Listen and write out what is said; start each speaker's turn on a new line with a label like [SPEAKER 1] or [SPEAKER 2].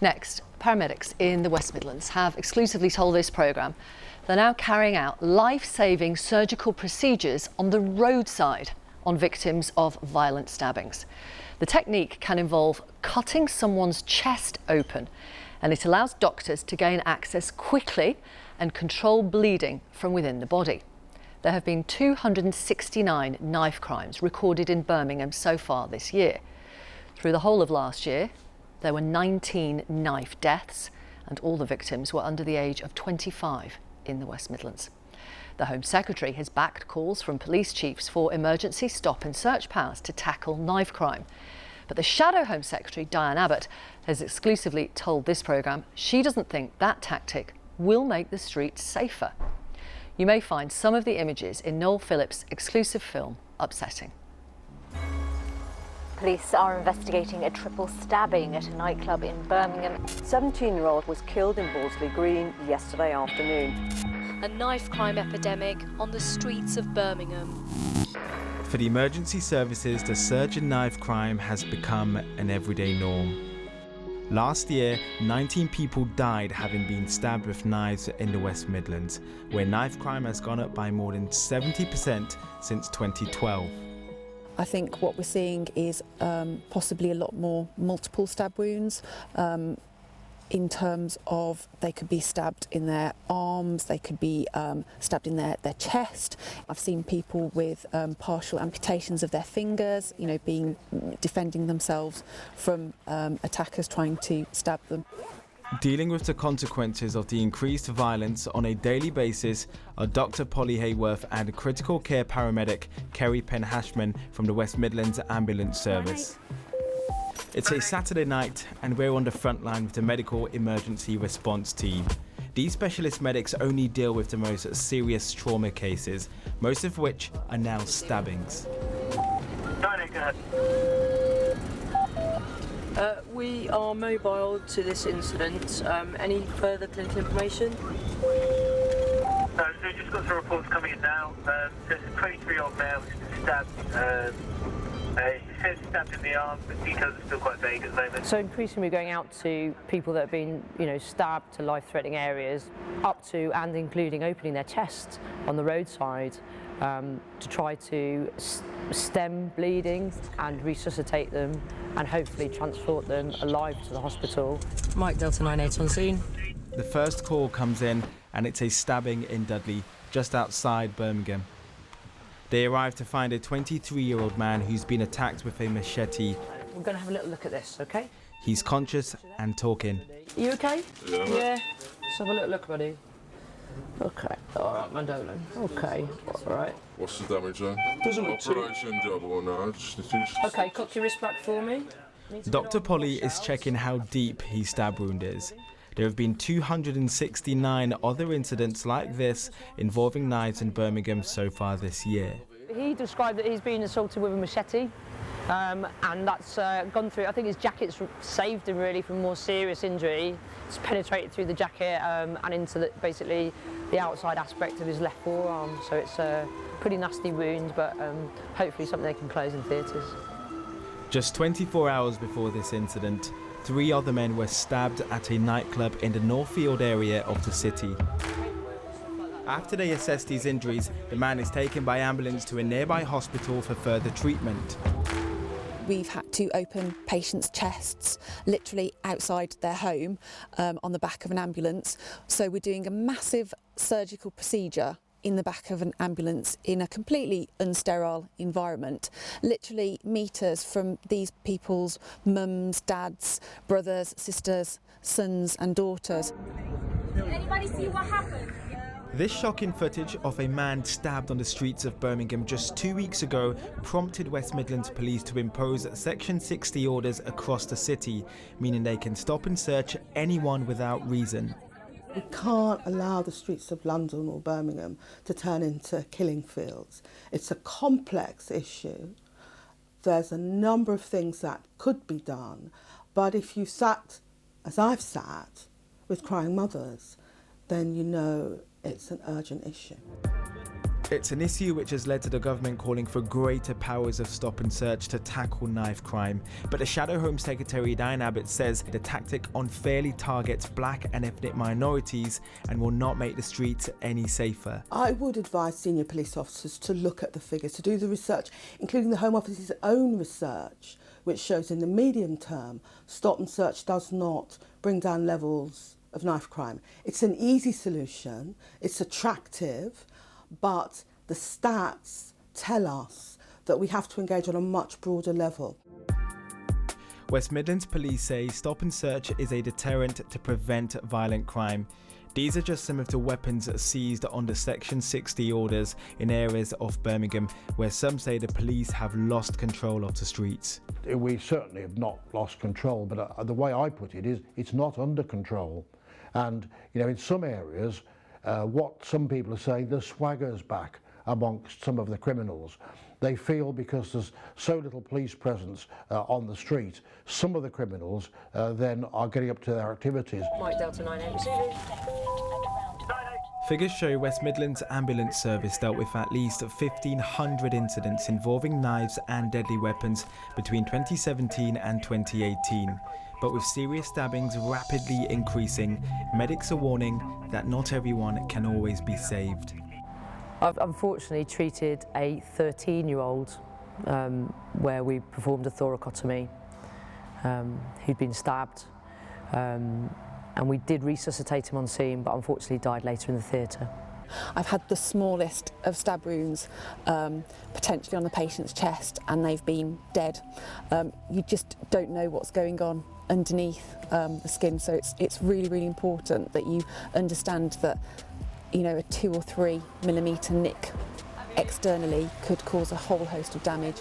[SPEAKER 1] Next, paramedics in the West Midlands have exclusively told this programme they're now carrying out life-saving surgical procedures on the roadside on victims of violent stabbings. The technique can involve cutting someone's chest open, and it allows doctors to gain access quickly and control bleeding from within the body. There have been 269 knife crimes recorded in Birmingham so far this year. Through the whole of last year, there were 19 knife deaths, and all the victims were under the age of 25 in the West Midlands. The Home Secretary has backed calls from police chiefs for emergency stop and search powers to tackle knife crime. But the Shadow Home Secretary, Diane Abbott, has exclusively told this programme she doesn't think that tactic will make the streets safer. You may find some of the images in Noel Phillips' exclusive film upsetting.
[SPEAKER 2] Police are investigating a triple stabbing at a nightclub in Birmingham.
[SPEAKER 3] 17-year-old was killed in Bordesley Green yesterday afternoon.
[SPEAKER 4] A knife crime epidemic on the streets of Birmingham.
[SPEAKER 5] For the emergency services, the surge in knife crime has become an everyday norm. Last year, 19 people died having been stabbed with knives in the West Midlands, where knife crime has gone up by more than 70% since 2012.
[SPEAKER 6] I think what we're seeing is possibly a lot more multiple stab wounds in terms of they could be stabbed in their arms, they could be stabbed in their chest. I've seen people with partial amputations of their fingers, defending themselves from attackers trying to stab them.
[SPEAKER 5] Dealing with the consequences of the increased violence on a daily basis are Dr. Polly Hayworth and critical care paramedic Kerry Penhashman from the West Midlands Ambulance Service. It's a Saturday night and we're on the front line with the medical emergency response team. These specialist medics only deal with the most serious trauma cases, most of which are now stabbings.
[SPEAKER 7] We are mobile to this incident. Any further clinical information?
[SPEAKER 8] So we've just got some reports coming in now. There's a 23-year-old male who's stabbed. He says stabbed in the arm, but details are still quite vague at the moment.
[SPEAKER 7] So increasingly we're going out to people that have been, stabbed to life-threatening areas, up to and including opening their chest on the roadside to try to stem bleeding and resuscitate them and hopefully transport them alive to the hospital.
[SPEAKER 9] Mike Delta 98 on scene.
[SPEAKER 5] The first call comes in and it's a stabbing in Dudley, just outside Birmingham. They arrive to find a 23-year-old man who's been attacked with a machete.
[SPEAKER 7] We're going to have a little look at this, OK?
[SPEAKER 5] He's conscious and talking.
[SPEAKER 7] Are you OK?
[SPEAKER 8] Yeah.
[SPEAKER 7] Let's have a little look, buddy. OK, all right, Mandola. OK, all right.
[SPEAKER 10] What's the damage then?
[SPEAKER 7] Doesn't look too...
[SPEAKER 10] Operation job or no?
[SPEAKER 7] OK, cock your wrist back for me.
[SPEAKER 5] Dr. Polly is checking how deep his stab wound is. There have been 269 other incidents like this involving knives in Birmingham so far this year.
[SPEAKER 7] He described that he's been assaulted with a machete and that's gone through, I think his jacket's saved him really from more serious injury. It's penetrated through the jacket and into basically the outside aspect of his left forearm. So it's a pretty nasty wound, but hopefully something they can close in theatres.
[SPEAKER 5] Just 24 hours before this incident, 3 other men were stabbed at a nightclub in the Northfield area of the city. After they assess these injuries, the man is taken by ambulance to a nearby hospital for further treatment.
[SPEAKER 6] We've had to open patients' chests literally outside their home on the back of an ambulance. So we're doing a massive surgical procedure in the back of an ambulance in a completely unsterile environment, literally metres from these people's mums, dads, brothers, sisters, sons and daughters.
[SPEAKER 11] Did anybody see what happened?
[SPEAKER 5] This shocking footage of a man stabbed on the streets of Birmingham just 2 weeks ago prompted West Midlands Police to impose Section 60 orders across the city, meaning they can stop and search anyone without reason.
[SPEAKER 12] We can't allow the streets of London or Birmingham to turn into killing fields. It's a complex issue. There's a number of things that could be done, but if you sat, as I've sat, with crying mothers, then you know it's an urgent issue.
[SPEAKER 5] It's an issue which has led to the government calling for greater powers of stop and search to tackle knife crime. But the Shadow Home Secretary Diane Abbott says the tactic unfairly targets black and ethnic minorities and will not make the streets any safer.
[SPEAKER 12] I would advise senior police officers to look at the figures, to do the research, including the Home Office's own research, which shows in the medium term, stop and search does not bring down levels of knife crime. It's an easy solution, it's attractive, but the stats tell us that we have to engage on a much broader level.
[SPEAKER 5] West Midlands police say stop and search is a deterrent to prevent violent crime. These are just some of the weapons seized under Section 60 orders in areas of Birmingham where some say the police have lost control of the streets.
[SPEAKER 13] We certainly have not lost control, but the way I put it is it's not under control. And in some areas, what some people are saying, the swagger's back amongst some of the criminals. They feel because there's so little police presence on the street, some of the criminals then are getting up to their activities.
[SPEAKER 7] Mike Delta 98.
[SPEAKER 5] Figures show West Midlands Ambulance Service dealt with at least 1,500 incidents involving knives and deadly weapons between 2017 and 2018. But with serious stabbings rapidly increasing, medics are warning that not everyone can always be saved.
[SPEAKER 14] I've unfortunately treated a 13-year-old where we performed a thoracotomy who'd been stabbed, and we did resuscitate him on scene, but unfortunately died later in the theatre.
[SPEAKER 6] I've had the smallest of stab wounds, potentially on the patient's chest, and they've been dead. You just don't know what's going on underneath the skin, so it's really, really important that you understand that a 2 or 3 millimetre nick externally could cause a whole host of damage.